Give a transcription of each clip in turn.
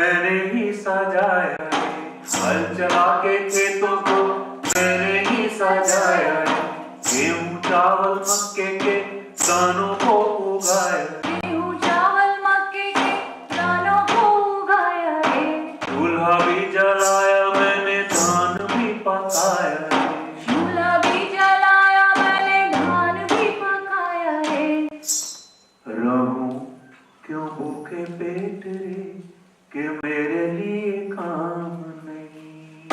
मैंने ही सजाया है, हल चला के खेतों को मैंने ही सजाया है, गेहूं चावल मक्के के दानों को उगाया, गेहूं चावल मक्के के दानों को उगाया है, चूल्हा भी जलाया मैंने धान भी पकाया है, चूल्हा भी जलाया मैंने धान भी पकाया है। रहूं क्यों भूखे पेट रे कि मेरे लिए काम नहीं,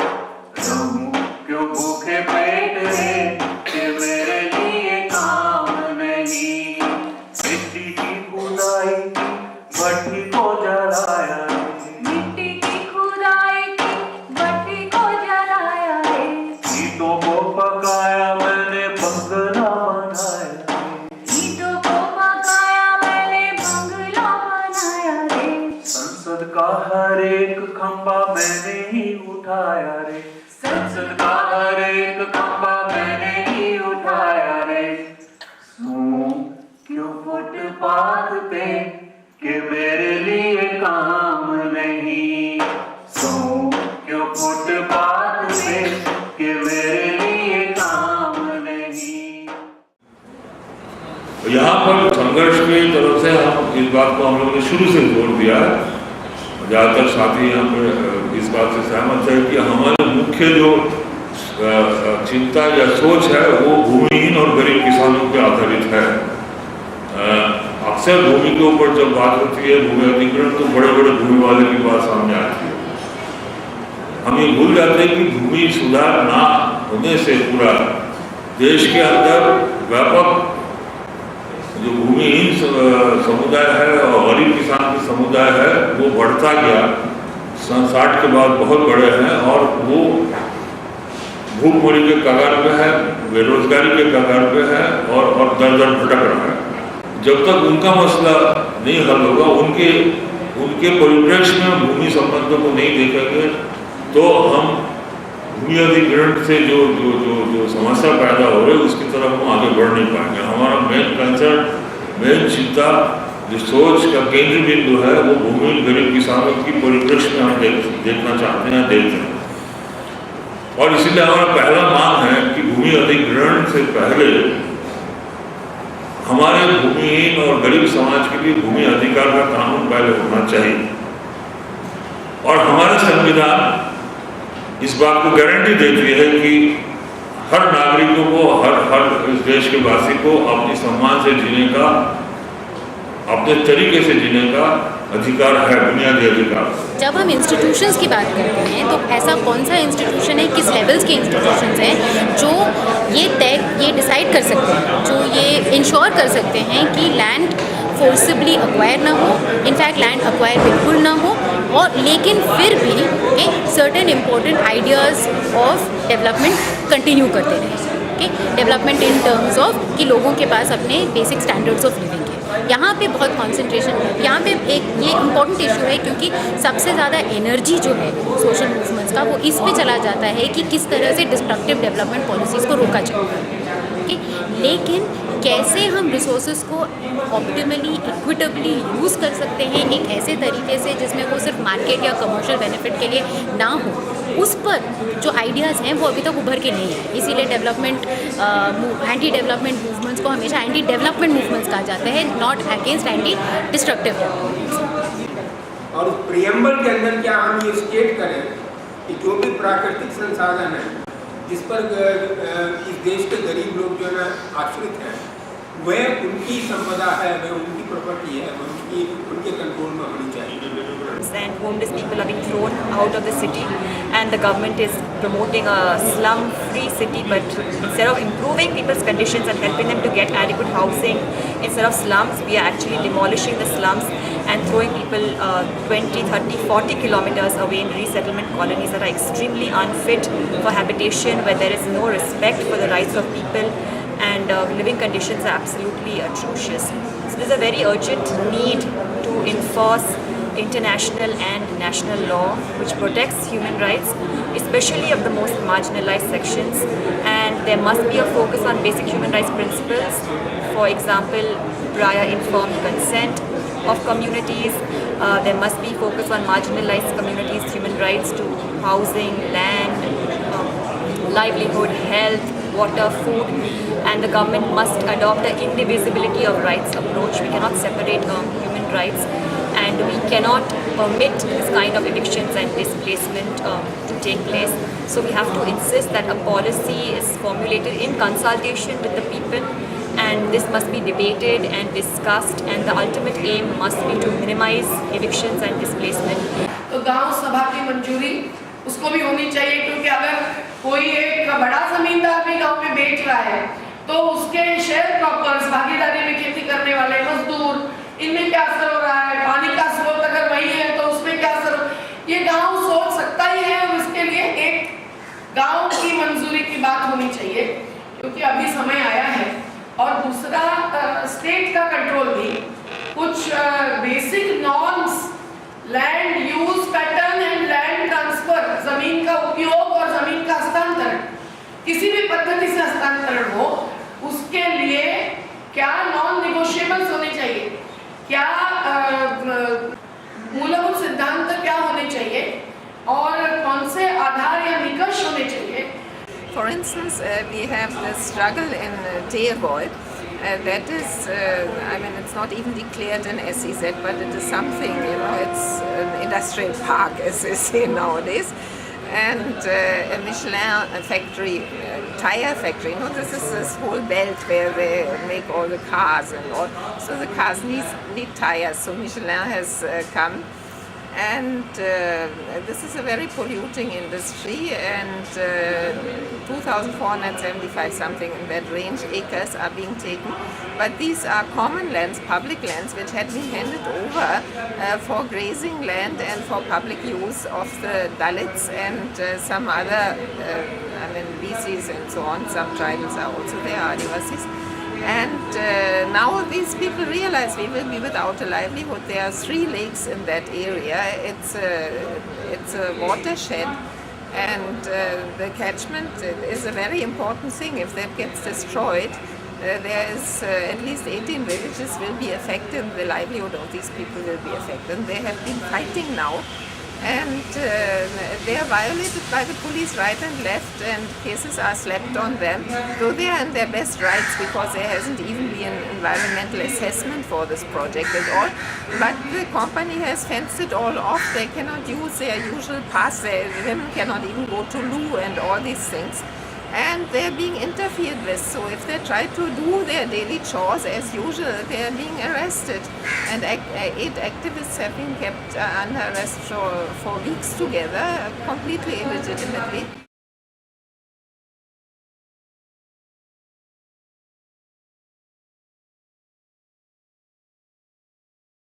रहूं क्यों भूखे पेट रे कि मेरे लिए काम नहीं, मिट्टी की खुदाई की भट्टी को जलाया है, मिट्टी की खुदाई की भट्टी को जलाया है, ईंटों को पकाया मैंने बंगला बनाया है, ईंटों को पकाया मैंने बंगला बनाया रे, संसद का हर एक खंबा मैंने ही उठाया रे, संसद का हर एक खंबा मैंने ही उठाया रे, सोऊं क्यों फुटपाथ पे कि मेरे लिए काम नहीं, सोऊं क्यों फुटपाथ पे कि मेरे लिए काम नहीं। यहाँ पर संघर्ष की तरफ से हम इस बात को हम लोगों ने शुरू से जोर दिया है, ज़्यादातर साथी यहाँ पर इस बात से सहमत है कि हमारे मुख्य जो चिंता या सोच है वो भूमिहीन और गरीब किसानों पे आधारित है। अक्सर भूमि के ऊपर जब बात होती है भूमि अधिग्रहण तो बड़े बड़े भूमि वाले की बात सामने आती है। हम ये भूल जाते हैं कि भूमि सुधार ना होने से पूरा देश के अंदर व्यापक जो भूमिहीन समुदाय है और गरीब किसान की समुदाय है वो बढ़ता गया, 60 के बाद बहुत बड़े हैं और वो भूखमरी के कगार पे है, बेरोजगारी के कगार पे है और दर दर भटक रहा है। जब तक उनका मसला नहीं हल होगा, उनके परिप्रेक्ष्य में भूमि संबंधों को नहीं देखेंगे तो हम भूमि अधिग्रहण से जो समस्या पैदा हो रही है उसकी तरफ हम आगे बढ़ नहीं पाएंगे। हमारा मेन कंसर्न, मेन चिंता, जो सोच का केंद्र बिंदु है वो भूमि गरीब किसानों की परिप्रेक्ष्य में हम देखना चाहते हैं, देखते हैं। और इसीलिए हमारा पहला मांग है कि भूमि अधिग्रहण से पहले हमारे भूमिहीन और गरीब समाज के लिए भूमि अधिकार का कानून पहले होना चाहिए। और हमारा संविधान इस बात को गारंटी देती है कि हर नागरिकों को, हर इस देश के वासी को अपनी सम्मान से जीने का, अपने तरीके से जीने का अधिकार है, बुनियादी अधिकार। जब हम इंस्टीट्यूशंस की बात करते हैं तो ऐसा कौन सा इंस्टीट्यूशन है, किस लेवल्स के इंस्टीट्यूशंस हैं जो ये डिसाइड कर सकते हैं, जो ये इंश्योर कर सकते हैं कि लैंड फोर्सिबली अक्वायर ना हो, इनफैक्ट लैंड अक्वायर बिल्कुल ना हो, और लेकिन फिर भी certain important ideas of development continue करते रहें। डेवलपमेंट इन टर्म्स ऑफ कि लोगों के पास अपने बेसिक स्टैंडर्ड्स ऑफ लिविंग है। यहाँ पे बहुत कंसंट्रेशन है, यहाँ पे एक ये इम्पॉर्टेंट इशू है क्योंकि सबसे ज़्यादा एनर्जी जो है सोशल मूवमेंट्स का वो इस पे चला जाता है कि किस तरह से डिस्ट्रक्टिव डेवलपमेंट पॉलिसीज़ को रोका जाए। लेकिन कैसे हम रिसोर्सेज को ऑप्टिमली, इक्विटेबली यूज़ कर सकते हैं एक ऐसे तरीके से जिसमें वो सिर्फ मार्केट या कमर्शियल बेनिफिट के लिए ना हो, उस पर जो आइडियाज़ हैं वो अभी तक उभर के नहीं है। इसीलिए डेवलपमेंट एंटी डेवलपमेंट मूवमेंट्स को हमेशा एंटी डेवलपमेंट मूवमेंट्स कहा जाता है, not against anti destructive development. और उस प्रियम्बल के अंदर क्या हम ये स्टेट करें कि जो भी प्राकृतिक संसाधन है जिस पर इस देश के गरीब लोग जो है आश्रित हैं, वह उनकी संपदा है, वह उनकी प्रॉपर्टी है, उनके कंट्रोल में होनी चाहिए। And homeless people are being thrown out of the city, and the government is promoting a slum-free city. But instead of improving people's conditions and helping them to get adequate housing, instead of slums, we are actually demolishing the slums and throwing people 20, 30, 40 kilometers away in resettlement colonies that are extremely unfit for habitation, where there is no respect for the rights of people, and living conditions are absolutely atrocious. So there's a very urgent need to enforce international and national law which protects human rights, especially of the most marginalized sections, and there must be a focus on basic human rights principles, for example prior informed consent of communities, There must be focus on marginalized communities, human rights to housing, land, livelihood, health, water, food, and the government must adopt the indivisibility of rights approach. We cannot separate human rights, and we cannot permit this kind of evictions and displacement to take place. So we have to insist that a policy is formulated in consultation with the people, and this must be debated and discussed, and the ultimate aim must be to minimize evictions and displacement. तो गांव सभा की मंजूरी उसको भी होनी चाहिए, क्योंकि अगर कोई एक बड़ा जमींदार भी गांव में बेच रहा है तो उसके शेयर क्रॉपर्स, भागीदारी में खेती करने वाले मजदूर, इनमें क्या असर हो रहा है, पानी का स्रोत अगर वही है तो उसमें क्या असर हो, ये गांव सोच सकता ही है। और इसके लिए एक गांव की मंजूरी की बात होनी चाहिए, क्योंकि अभी समय आया है। और दूसरा, स्टेट का कंट्रोल भी, कुछ basic norms, land use pattern and land transfer, जमीन का उपयोग और जमीन का हस्तांतरण, किसी भी पद्धति से हस्तांतरण हो, उसके लिए क्या नॉन निगोशिएबल्स होने चाहिए, क्या मूलभूत सिद्धांत क्या होने चाहिए और कौन से आधार या निकष होने चाहिए। For instance, we have the struggle in Teerwold. That is, I mean, it's not even declared an SEZ, but it is something, you know, it's an industrial park, as they say nowadays. And a Michelin factory, tire factory, you know, this is this whole belt where they make all the cars and all. So the cars need tires, so Michelin has come. And this is a very polluting industry, and 2,475 something in that range acres are being taken. But these are common lands, public lands, which had been handed over for grazing land and for public use of the Dalits and some other, I mean, BCs and so on. Some tribals are also there, Adivasis. And now these people realize we will be without a livelihood. There are 3 lakes in that area. It's a watershed, and the catchment is a very important thing. If that gets destroyed, there is at least 18 villages will be affected. The livelihood of these people will be affected. And they have been fighting now, and they are violated by the police right and left, and cases are slapped on them, though they are in their best rights because there hasn't even been an environmental assessment for this project at all. But the company has fenced it all off. They cannot use their usual paths. Their women cannot even go to loo and all these things. And they're being interfered with. So if they try to do their daily chores as usual, they are being arrested. And 8 activists have been kept under arrest for weeks together, completely illegitimately.